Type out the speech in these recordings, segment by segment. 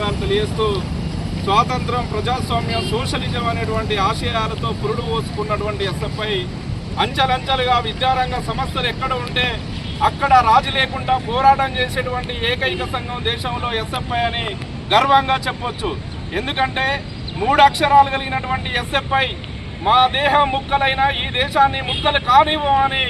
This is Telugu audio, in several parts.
నమస్కారాలు తెలియజేస్తూ స్వాతంత్రం, ప్రజాస్వామ్యం, సోషలిజం అనేటువంటి ఆశయాలతో పురుడు పోసుకున్నటువంటి ఎస్ఎఫ్ఐ అంచెలంచెలుగా విద్యారంగ సమస్యలు ఎక్కడ ఉంటే అక్కడ రాజీ లేకుండా పోరాటం చేసేటువంటి ఏకైక సంఘం దేశంలో ఎస్ఎఫ్ఐ అని గర్వంగా చెప్పొచ్చు. ఎందుకంటే 3 అక్షరాలు కలిగినటువంటి ఎస్ఎఫ్ఐ మా దేహం ముక్కలైనా ఈ దేశాన్ని ముక్కలు కానివ్వమని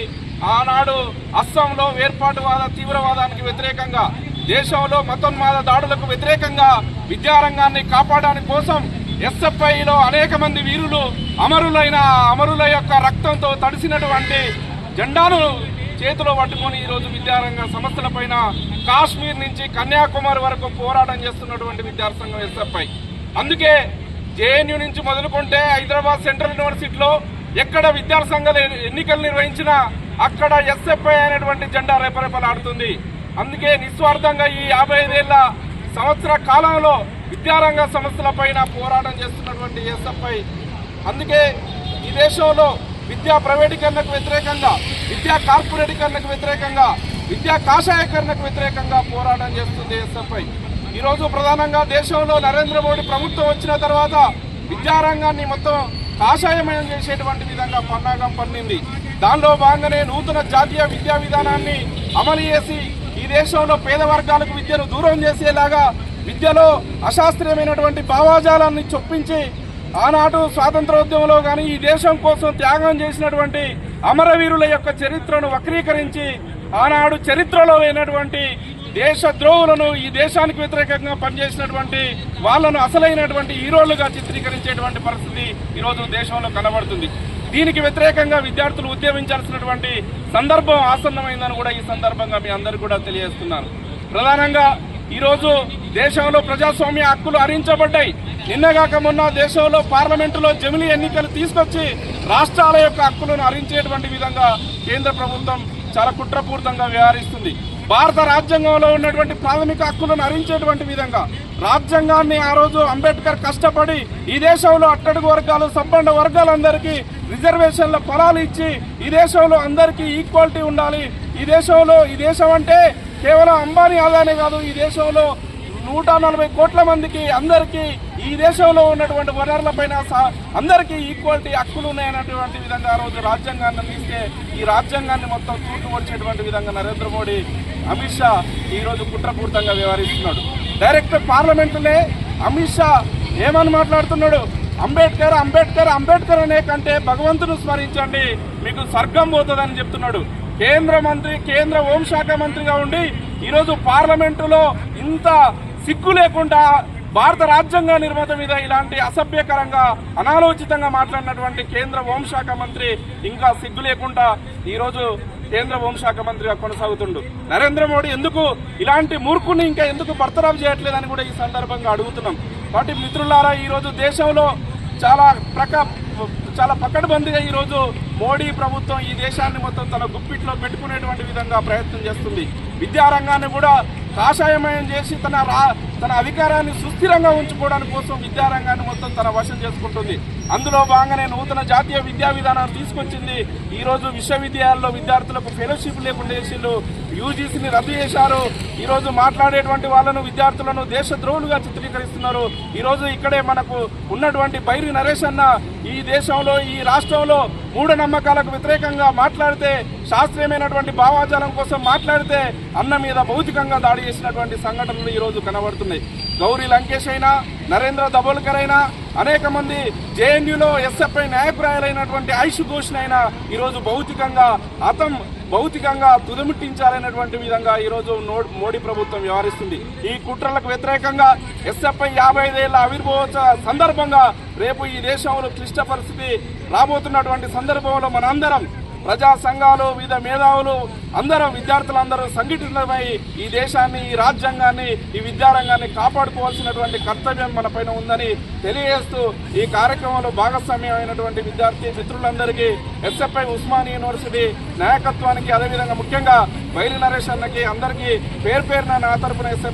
ఆనాడు అస్సాంలో వేర్పాటువాద తీవ్రవాదానికి వ్యతిరేకంగా, దేశంలో మతోన్మాద దాడులకు వ్యతిరేకంగా విద్యారంగాన్ని కాపాడడానికి కోసం ఎస్ఎఫ్ఐలో అనేక మంది వీరులు అమరుల యొక్క రక్తంతో తడిసినటువంటి జెండాను చేతిలో పట్టుకొని ఈరోజు విద్యారంగ సమస్యలపైన కాశ్మీర్ నుంచి కన్యాకుమారి వరకు పోరాటం చేస్తున్నటువంటి విద్యాసంఘం ఎస్ఎఫ్ఐ. అందుకే జేఎన్యూ నుంచి మొదలుకుంటే హైదరాబాద్ సెంట్రల్ యూనివర్సిటీలో ఎక్కడ విద్యాసంఘాలు ఎన్నికలు నిర్వహించినా అక్కడ ఎస్ఎఫ్ఐ అనేటువంటి జెండా రెపరెపలాడుతుంది. అందుకే నిస్వార్థంగా ఈ 55 సంవత్సర కాలంలో విద్యారంగ సమస్యలపైన పోరాటం చేస్తున్నటువంటి ఎస్ఎఫ్ఐ. అందుకే ఈ దేశంలో విద్యా ప్రైవేటీకరణకు వ్యతిరేకంగా, విద్యా కార్పొరేటీకరణకు వ్యతిరేకంగా, విద్యా కాషాయకరణకు వ్యతిరేకంగా పోరాటం చేస్తుంది ఎస్ఎఫ్ఐ. ఈరోజు ప్రధానంగా దేశంలో నరేంద్ర మోడీ ప్రభుత్వం వచ్చిన తర్వాత విద్యారంగాన్ని మొత్తం కాషాయమయం చేసేటువంటి విధంగా పన్నాగం పన్నింది. దానిలో భాగంగానే నూతన జాతీయ విద్యా విధానాన్ని అమలు చేసి ఈ దేశంలో పేద వర్గాలకు విద్యను దూరం చేసేలాగా, విద్యలో అశాస్త్రీయమైనటువంటి భావాజాలాన్ని చొప్పించి ఆనాడు స్వాతంత్రోద్యమంలో కానీ ఈ దేశం కోసం త్యాగం చేసినటువంటి అమరవీరుల యొక్క చరిత్రను వక్రీకరించి ఆనాడు చరిత్రలో లేనటువంటి దేశద్రోహులను, ఈ దేశానికి వ్యతిరేకంగా పనిచేసినటువంటి వాళ్ళను అసలైనటువంటి హీరోలుగా చిత్రీకరించేటువంటి పరిస్థితి ఈరోజు దేశంలో కనబడుతుంది. దీనికి వ్యతిరేకంగా విద్యార్థులు ఉద్యమించాల్సినటువంటి సందర్భం ఆసన్నమైందని కూడా ఈ సందర్భంగా మీ అందరికీ కూడా తెలియజేస్తున్నాను. ప్రధానంగా ఈరోజు దేశంలో ప్రజాస్వామ్య హక్కులు హరించబడ్డాయి. నిన్నగాక మొన్న దేశంలో పార్లమెంటులో జమిలీ ఎన్నికలు తీసుకొచ్చి రాష్ట్రాల యొక్క హక్కులను హరించేటువంటి విధంగా కేంద్ర ప్రభుత్వం చాలా కుట్రపూరితంగా వ్యవహరిస్తుంది. భారత రాజ్యాంగంలో ఉన్నటువంటి ప్రాథమిక హక్కులను హరించేటువంటి విధంగా రాజ్యాంగాన్ని ఆ రోజు అంబేద్కర్ కష్టపడి ఈ దేశంలో అట్టడుగు వర్గాలు, సంపన్న వర్గాలందరికీ రిజర్వేషన్ల ఫలాలు ఇచ్చి ఈ దేశంలో అందరికీ ఈక్వాలిటీ ఉండాలి. ఈ దేశం అంటే కేవలం అంబానీ ఆదానే కాదు, ఈ దేశంలో 140 కోట్ల మందికి అందరికీ ఈ దేశంలో ఉన్నటువంటి వనరులపైన అందరికీ ఈక్వాలిటీ హక్కులు ఉన్నాయన్నటువంటి విధంగా ఆ రోజు రాజ్యాంగాన్ని అందిస్తే ఈ రాజ్యాంగాన్ని మొత్తం తూటుపరిచేటువంటి విధంగా నరేంద్ర మోడీ, అమిత్ షా ఈరోజు కుట్రపూరితంగా వ్యవహరిస్తున్నాడు. డైరెక్ట్ పార్లమెంటునే అమిత్ షా ఏమని మాట్లాడుతున్నాడు? అంబేద్కర్ అంబేద్కర్ అంబేద్కర్ అనే కంటే భగవంతుని స్మరించండి, మీకు స్వర్గం పోతుందని చెప్తున్నాడు. కేంద్ర హోంశాఖ మంత్రిగా ఉండి ఈరోజు పార్లమెంటులో ఇంత సిగ్గు లేకుండా భారత రాజ్యాంగ నిర్మాత మీద ఇలాంటి అసభ్యకరంగా, అనాలోచితంగా మాట్లాడినటువంటి కేంద్ర హోంశాఖ మంత్రి ఇంకా సిగ్గు లేకుండా ఈరోజు కేంద్ర హోంశాఖ మంత్రిగా కొనసాగుతుండు. నరేంద్ర మోడీ ఎందుకు ఇలాంటి మూర్ఖుని ఇంకా ఎందుకు బర్తరఫ్ చేయట్లేదని కూడా ఈ సందర్భంగా అడుగుతున్నాం. కాబట్టి మిత్రులారా, ఈరోజు దేశంలో చాలా పకడ్బందీగా ఈరోజు మోడీ ప్రభుత్వం ఈ దేశాన్ని మొత్తం తన గుప్పిట్లో పెట్టుకునేటువంటి విధంగా ప్రయత్నం చేస్తుంది. విద్యారంగాన్ని కూడా కాషాయమయం చేసి తన అధికారాన్ని సుస్థిరంగా ఉంచుకోవడానికి కోసం విద్యారంగాన్ని మొత్తం తన వశం చేసుకుంటుంది. అందులో భాగంగానే నూతన జాతీయ విద్యా విధానాన్ని తీసుకొచ్చింది. ఈరోజు విశ్వవిద్యాలయాల్లో విద్యార్థులకు ఫెలోషిప్ లేకుండా చేసిండు, యూజీసీని రద్దు చేశారు. ఈరోజు మాట్లాడేటువంటి వాళ్ళను, విద్యార్థులను దేశద్రోహులుగా చిత్రీకరిస్తున్నారు. ఈరోజు ఇక్కడే మనకు ఉన్నటువంటి బైరి నరేష్ అన్న ఈ దేశంలో, ఈ రాష్ట్రంలో మూఢనమ్మకాలకు వ్యతిరేకంగా మాట్లాడితే, శాస్త్రీయమైనటువంటి భావాజాలం కోసం మాట్లాడితే అన్న మీద భౌతికంగా దాడి చేసినటువంటి సంఘటనలు ఈరోజు కనబడుతున్నాయి. గౌరీ లంకేష్ అయినా, నరేంద్ర దబోల్కర్ అయినా, అనేక మంది జేఎన్యూలో ఎస్ఎఫ్ఐ నాయకురాలైనటువంటి ఐషు ఘోష్ అయినా ఈరోజు భౌతికంగా తుదముట్టించాలనేటువంటి విధంగా ఈరోజు మోడీ ప్రభుత్వం వ్యవహరిస్తుంది. ఈ కుట్రలకు వ్యతిరేకంగా ఎస్ఎఫ్ఐ 55 ఆవిర్భావ సందర్భంగా రేపు ఈ దేశంలో క్లిష్ట పరిస్థితి రాబోతున్నటువంటి సందర్భంలో మనందరం, ప్రజా సంఘాలు, వివిధ మేధావులు అందరం, విద్యార్థులందరూ సంఘటితమై ఈ దేశాన్ని, ఈ రాజ్యాంగాన్ని, ఈ విద్యారంగాన్ని కాపాడుకోవాల్సినటువంటి కర్తవ్యం మన పైన ఉందని తెలియజేస్తూ ఈ కార్యక్రమంలో భాగస్వామ్యమైనటువంటి విద్యార్థి మిత్రులందరికీ, ఎస్ఎఫ్ఐ ఉస్మానియా యూనివర్సిటీ నాయకత్వానికి, అదేవిధంగా ముఖ్యంగా బైరి నరేష్ అన్నకి అందరికీ పేరున నా తరపున